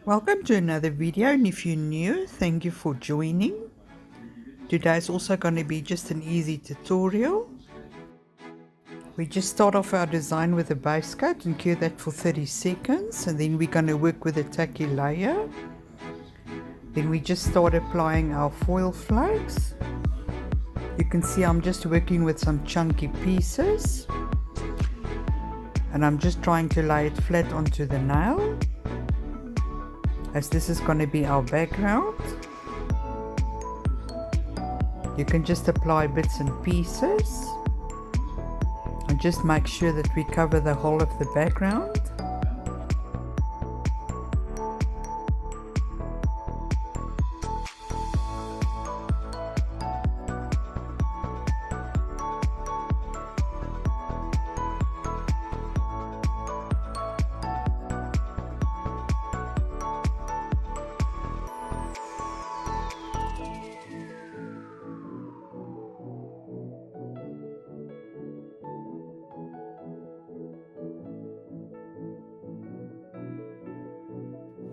Welcome to another video, and if you're new, thank you for joining. Today is also going to be just an easy tutorial. We just start off our design with a base coat and cure that for 30 seconds, and then we're going to work with a tacky layer. Then we just start applying our foil flakes. You can see I'm just working with some chunky pieces, and I'm just trying to lay it flat onto the nail, as this is going to be our background. You can just apply bits and pieces and just make sure that we cover the whole of the background.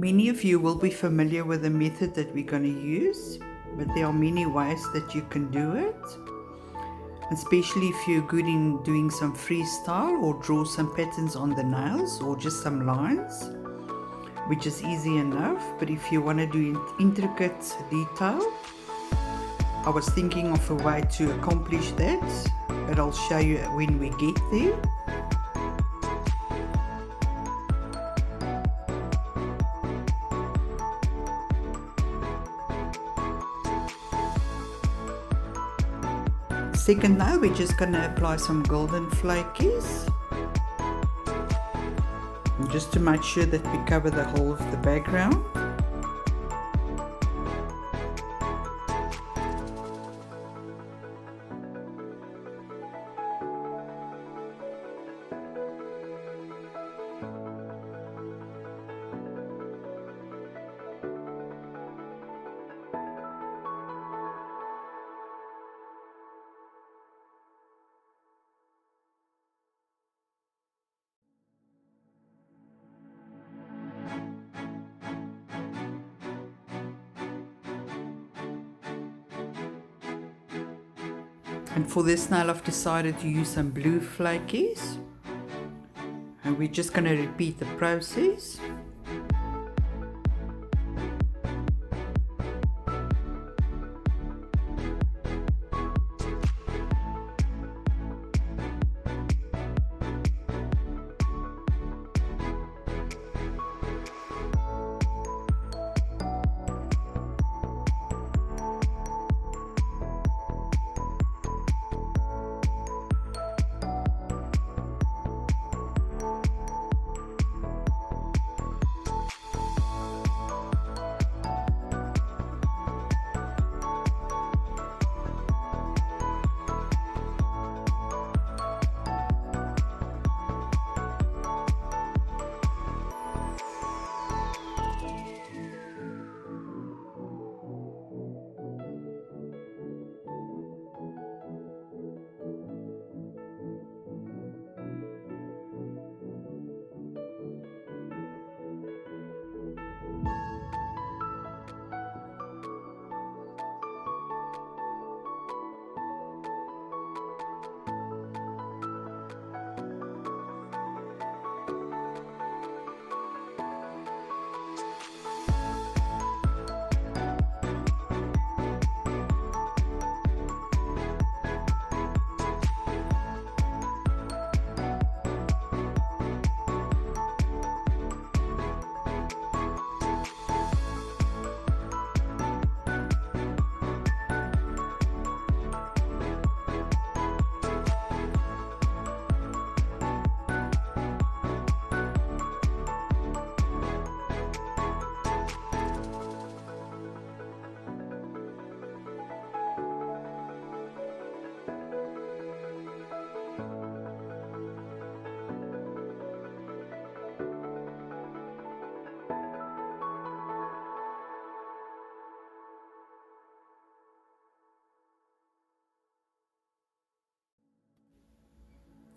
Many of you will be familiar with the method that we're going to use, but there are many ways that you can do it, especially if you're good in doing some freestyle or draw some patterns on the nails or just some lines, which is easy enough. But if you want to do intricate detail, I was thinking of a way to accomplish that, but I'll show you when we get there. Second now, we're just going to apply some golden flakies, just to make sure that we cover the whole of the background. And for this nail, I've decided to use some blue flakies, and we're just going to repeat the process.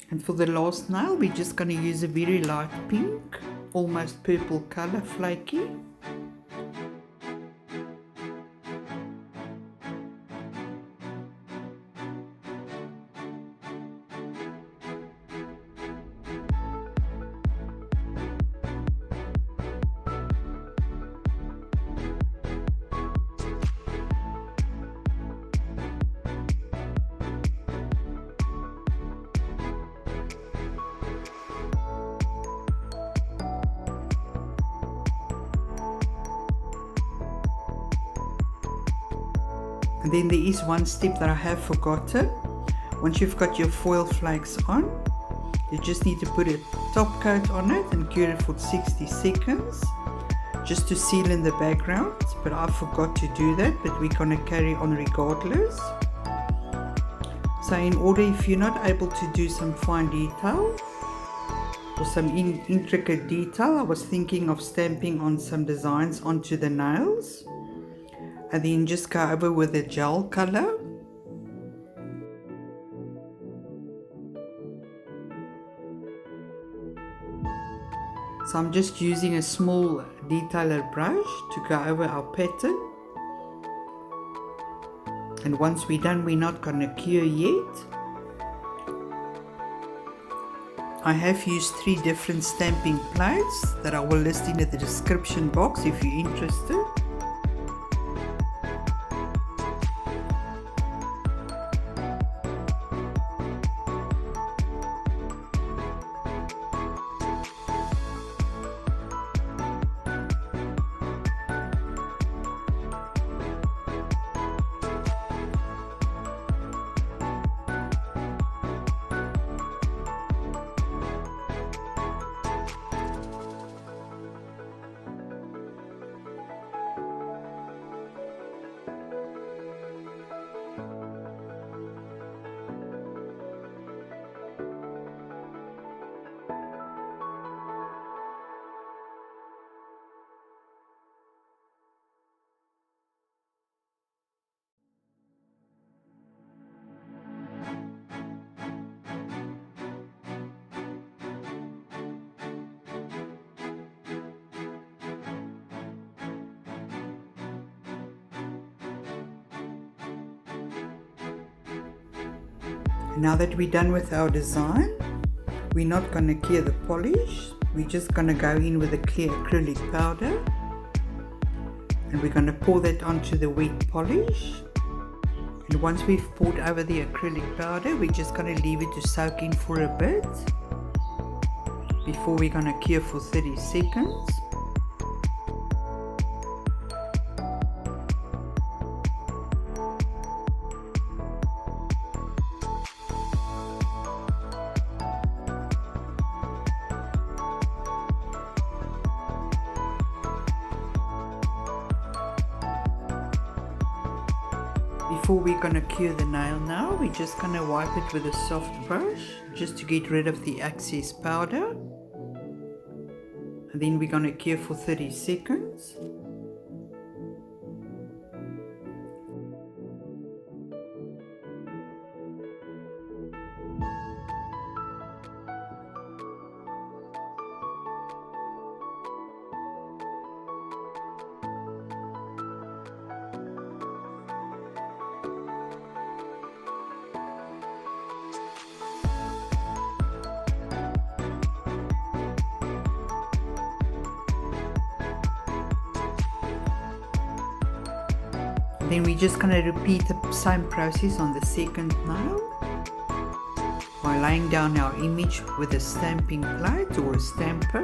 And for the last nail, we're just going to use a very light pink, almost purple color, flaky. And then there is one step that I have forgotten. Once you've got your foil flakes on, you just need to put a top coat on it and cure it for 60 seconds just to seal in the background, but I forgot to do that, but we're going to carry on regardless. So in order, if you're not able to do some fine detail or some intricate detail, I was thinking of stamping on some designs onto the nails and then just go over with a gel color. So I'm just using a small detailer brush to go over our pattern. And once we're done, we're not going to cure yet. I have used 3 different stamping plates that I will list in the description box if you're interested. Now that we're done with our design, we're not going to cure the polish. We're just going to go in with a clear acrylic powder and we're going to pour that onto the wet polish. And once we've poured over the acrylic powder, we're just going to leave it to soak in for a bit before we're going to cure for 30 seconds. Before we're going to cure the nail now, we're just going to wipe it with a soft brush just to get rid of the excess powder. And then we're going to cure for 30 seconds. Then we're just going to repeat the same process on the second nail by laying down our image with a stamping plate or a stamper.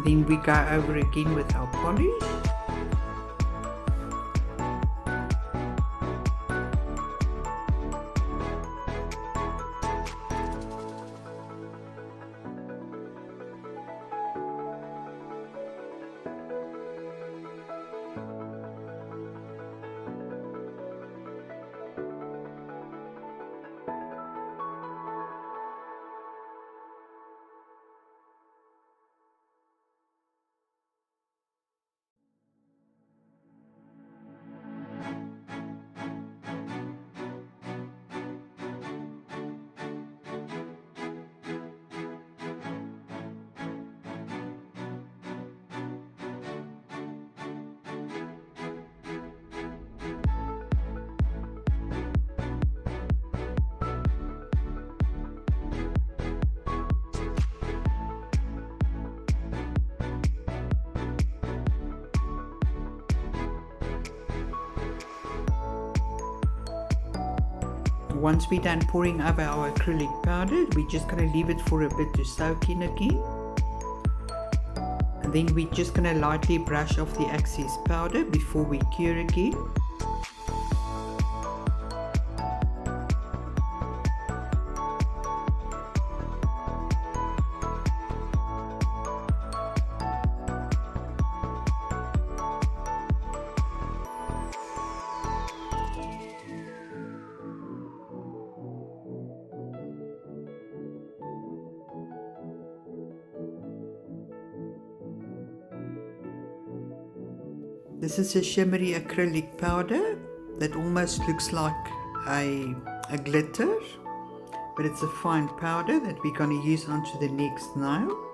Then we go over again with our polish. Once we're done pouring over our acrylic powder, we're just going to leave it for a bit to soak in again. And then we're just going to lightly brush off the excess powder before we cure again. This is a shimmery acrylic powder that almost looks like a glitter, but it's a fine powder that we're going to use onto the next nail.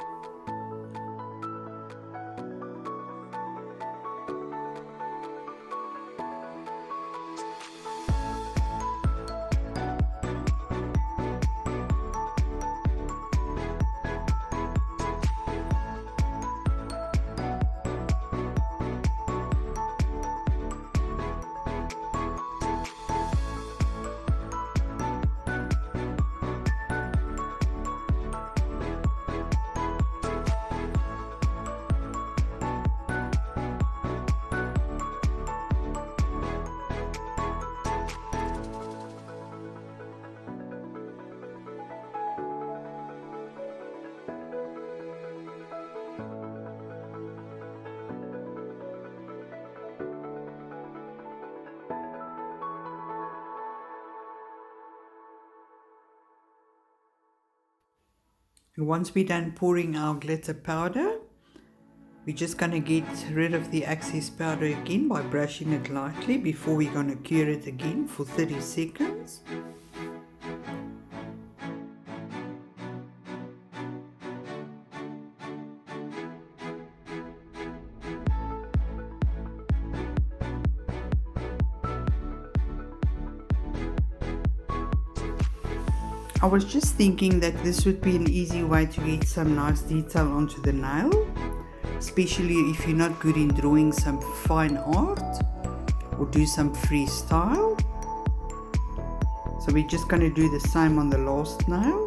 And once we're done pouring our glitter powder, we're just going to get rid of the excess powder again by brushing it lightly before we're going to cure it again for 30 seconds. I was just thinking that this would be an easy way to get some nice detail onto the nail, especially if you're not good in drawing some fine art or do some freestyle. So we're just going to do the same on the last nail.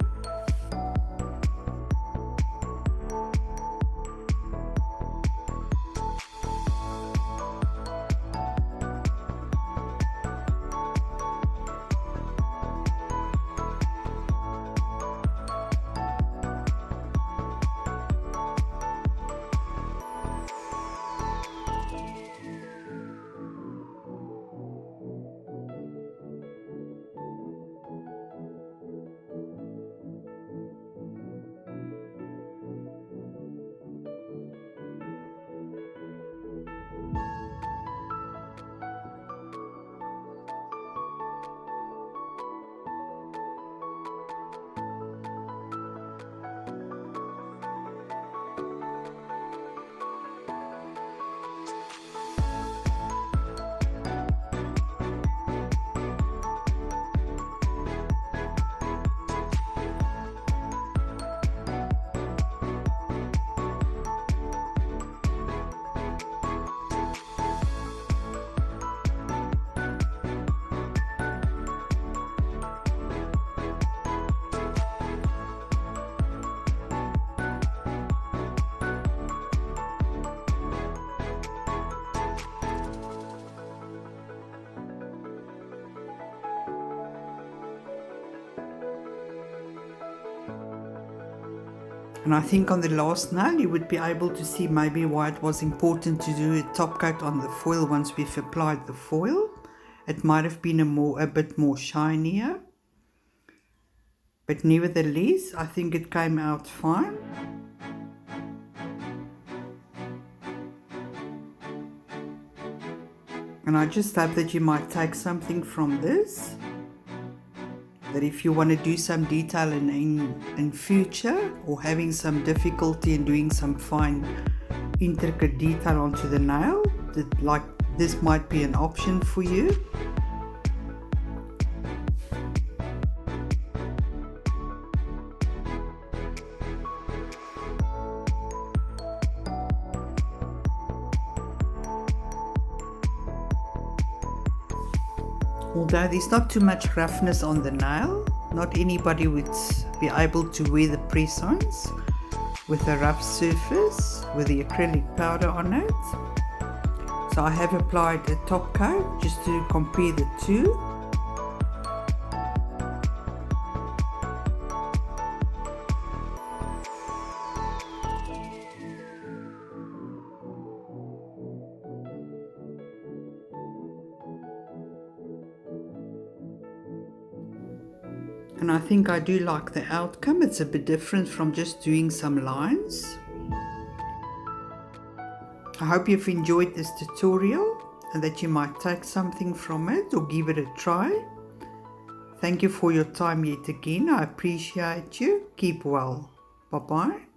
And I think on the last nail you would be able to see maybe why it was important to do a top coat on the foil once we've applied the foil. It might have been a bit more shinier, but nevertheless I think it came out fine. And I just hope that you might take something from this, that if you want to do some detail in future, or having some difficulty in doing some fine intricate detail onto the nail, that like this might be an option for you. Although there's not too much roughness on the nail, not anybody would be able to wear the press-ons with a rough surface with the acrylic powder on it. So I have applied a top coat just to compare the two. And I think I do like the outcome. It's a bit different from just doing some lines. I hope you've enjoyed this tutorial and that you might take something from it or give it a try. Thank you for your time yet again. I appreciate you. Keep well. Bye-bye.